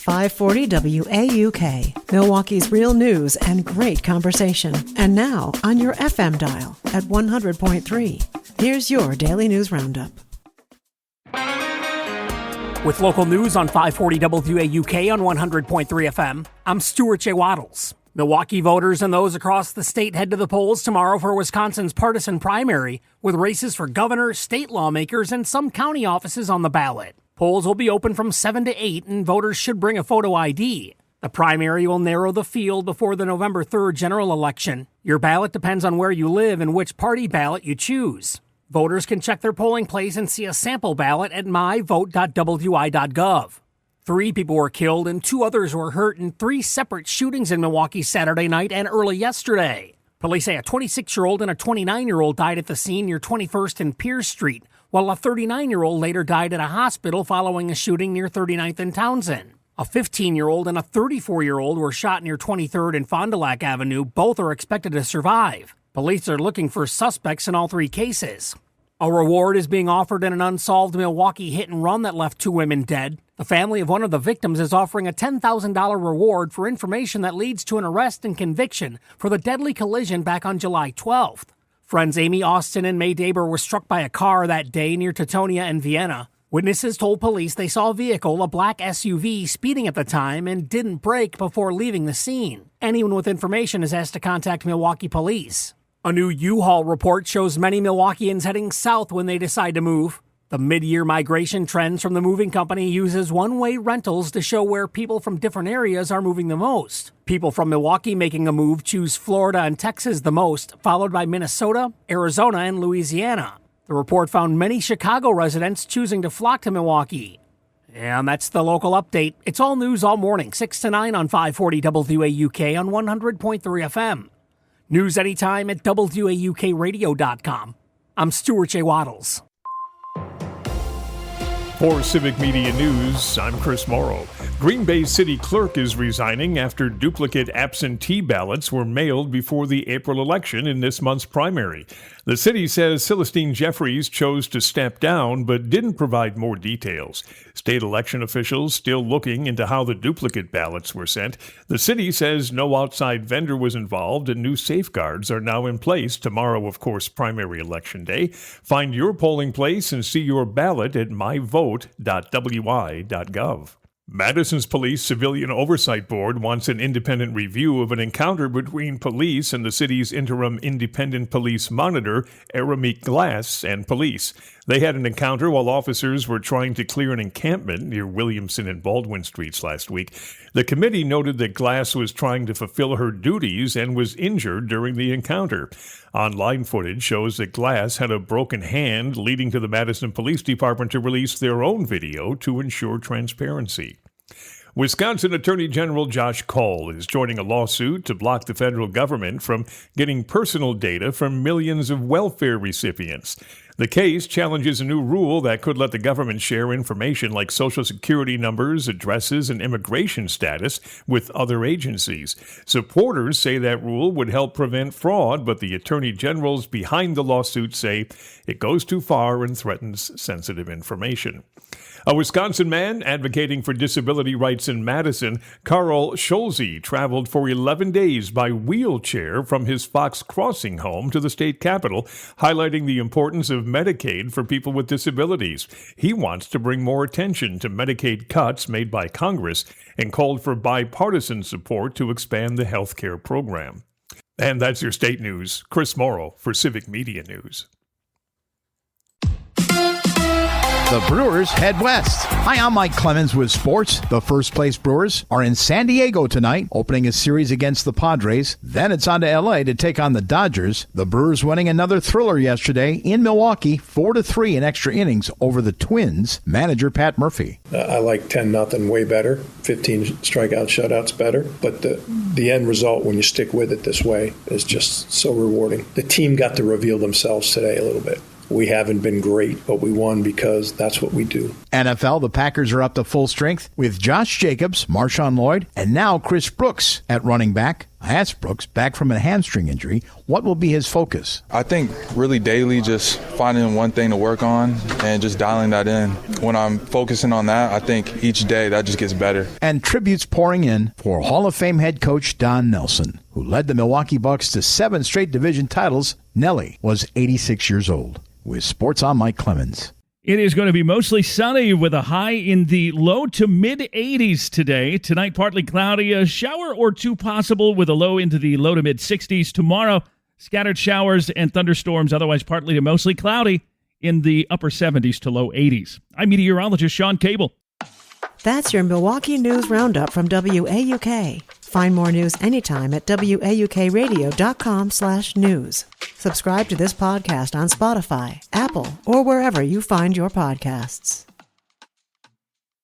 540 WAUK, Milwaukee's real news and great conversation. And now on your FM dial at 100.3. Here's your Daily News Roundup. With local news on 540 WAUK on 100.3 FM, I'm Stuart J. Waddles. Milwaukee voters and those across the state head to the polls tomorrow for Wisconsin's partisan primary, with races for governor, state lawmakers, and some county offices on the ballot. Polls will be open from 7 to 8, and voters should bring a photo ID. The primary will narrow the field before the November 3rd general election. Your ballot depends on where you live and which party ballot you choose. Voters can check their polling place and see a sample ballot at myvote.wi.gov. 3 people were killed and 2 others were hurt in 3 separate shootings in Milwaukee Saturday night and early yesterday. Police say a 26-year-old and a 29-year-old died at the scene near 21st and Pierce Street, while a 39-year-old later died at a hospital following a shooting near 39th and Townsend. A 15-year-old and a 34-year-old were shot near 23rd and Fond du Lac Avenue. Both are expected to survive. Police are looking for suspects in all 3 cases. A reward is being offered in an unsolved Milwaukee hit and run that left 2 women dead. The family of one of the victims is offering a $10,000 reward for information that leads to an arrest and conviction for the deadly collision back on July 12th. Friends Amy Austin and May Daber were struck by a car that day near Teutonia and Vienna. Witnesses told police they saw a vehicle, a black SUV, speeding at the time and didn't brake before leaving the scene. Anyone with information is asked to contact Milwaukee police. A new U-Haul report shows many Milwaukeeans heading south when they decide to move. The mid-year migration trends from the moving company uses one-way rentals to show where people from different areas are moving the most. People from Milwaukee making a move choose Florida and Texas the most, followed by Minnesota, Arizona, and Louisiana. The report found many Chicago residents choosing to flock to Milwaukee. And that's the local update. It's all news all morning, 6 to 9 on 540 WAUK on 100.3 FM. News anytime at WAUKradio.com. I'm Stuart J. Waddles. For Civic Media News, I'm Chris Morrow. Green Bay City Clerk is resigning after duplicate absentee ballots were mailed before the April election in this month's primary. The city says Celestine Jeffries chose to step down but didn't provide more details. State election officials still looking into how the duplicate ballots were sent. The city says no outside vendor was involved and new safeguards are now in place. Tomorrow, of course, primary election day. Find your polling place and see your ballot at myvote.wi.gov. Madison's Police Civilian Oversight Board wants an independent review of an encounter between police and the city's interim independent police monitor, Aramik Glass, and police. They had an encounter while officers were trying to clear an encampment near Williamson and Baldwin Streets last week. The committee noted that Glass was trying to fulfill her duties and was injured during the encounter. Online footage shows that Glass had a broken hand, leading to the Madison Police Department to release their own video to ensure transparency. Wisconsin Attorney General Josh Cole is joining a lawsuit to block the federal government from getting personal data from millions of welfare recipients. The case challenges a new rule that could let the government share information like Social Security numbers, addresses, and immigration status with other agencies. Supporters say that rule would help prevent fraud, but the attorney generals behind the lawsuit say it goes too far and threatens sensitive information. A Wisconsin man advocating for disability rights in Madison, Carl Scholze, traveled for 11 days by wheelchair from his Fox Crossing home to the state capitol, highlighting the importance of Medicaid for people with disabilities. He wants to bring more attention to Medicaid cuts made by Congress and called for bipartisan support to expand the health care program. And that's your state news. Chris Morrow for Civic Media News. The Brewers head west. Hi, I'm Mike Clemens with sports. The first place Brewers are in San Diego tonight, opening a series against the Padres. Then it's on to L.A. to take on the Dodgers. The Brewers winning another thriller yesterday in Milwaukee, 4-3 in extra innings over the Twins. Manager Pat Murphy. I like 10-0 way better, 15 strikeout shutouts better. But the end result, when you stick with it this way, is just so rewarding. The team got to reveal themselves today a little bit. We haven't been great, but we won because that's what we do. NFL, the Packers are up to full strength with Josh Jacobs, Marshawn Lloyd, and now Chris Brooks at running back. I asked Brooks, back from a hamstring injury, what will be his focus. I think really daily just finding one thing to work on and just dialing that in. When I'm focusing on that, I think each day that just gets better. And tributes pouring in for Hall of Fame head coach Don Nelson, who led the Milwaukee Bucks to 7 straight division titles. Nelly was 86 years old. With Sports, I'm Mike Clemens. It is going to be mostly sunny with a high in the low to mid-80s today. Tonight, partly cloudy, a shower or two possible with a low into the low to mid-60s. Tomorrow, scattered showers and thunderstorms, otherwise partly to mostly cloudy in the upper 70s to low 80s. I'm meteorologist Sean Cable. That's your Milwaukee News Roundup from WAUK. Find more news anytime at WAUKradio.com/news. Subscribe to this podcast on Spotify, Apple, or wherever you find your podcasts.